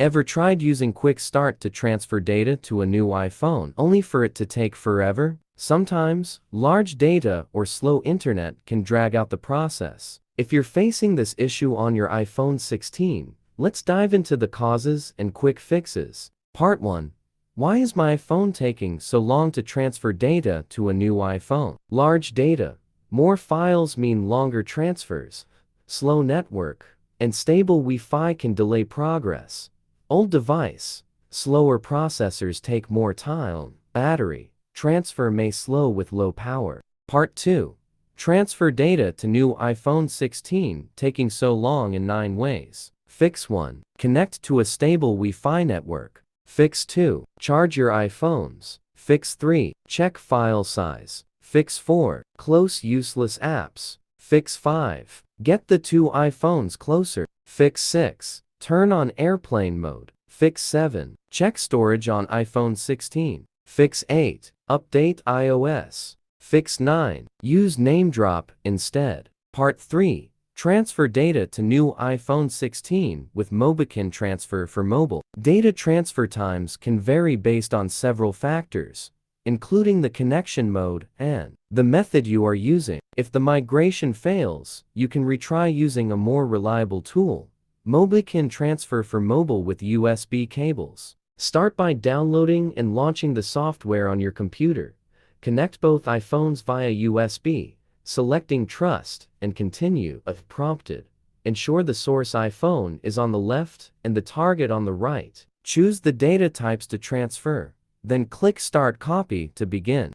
Ever tried using Quick Start to transfer data to a new iPhone only for it to take forever? Sometimes, large data or slow internet can drag out the process. If you're facing this issue on your iPhone 16, let's dive into the causes and quick fixes. Part 1. Why is my iPhone taking so long to transfer data to a new iPhone? Large data. More files mean longer transfers. Slow network and stable Wi-Fi can delay progress. Old device. Slower processors take more time. Battery. Transfer may slow with low power. Part 2. Transfer data to new iPhone 16 taking so long in 9 ways. Fix 1. Connect to a stable Wi-Fi network. Fix 2. Charge your iPhones. Fix 3. Check file size. Fix 4. Close useless apps. Fix 5. Get the two iPhones closer. Fix 6. Turn on airplane mode. Fix 7. Check storage on iPhone 16. Fix 8. Update iOS. Fix 9. Use name drop instead. Part 3. Transfer data to new iPhone 16 with MobiKin Transfer for mobile. Data transfer times can vary based on several factors, including the connection mode and the method you are using. If the migration fails, you can retry using a more reliable tool, MobiKin Transfer for mobile with USB cables. Start by downloading and launching the software on your computer. Connect both iPhones via USB, selecting Trust and Continue if prompted. Ensure the source iPhone is on the left and the target on the right. Choose the data types to transfer, then click Start Copy to begin.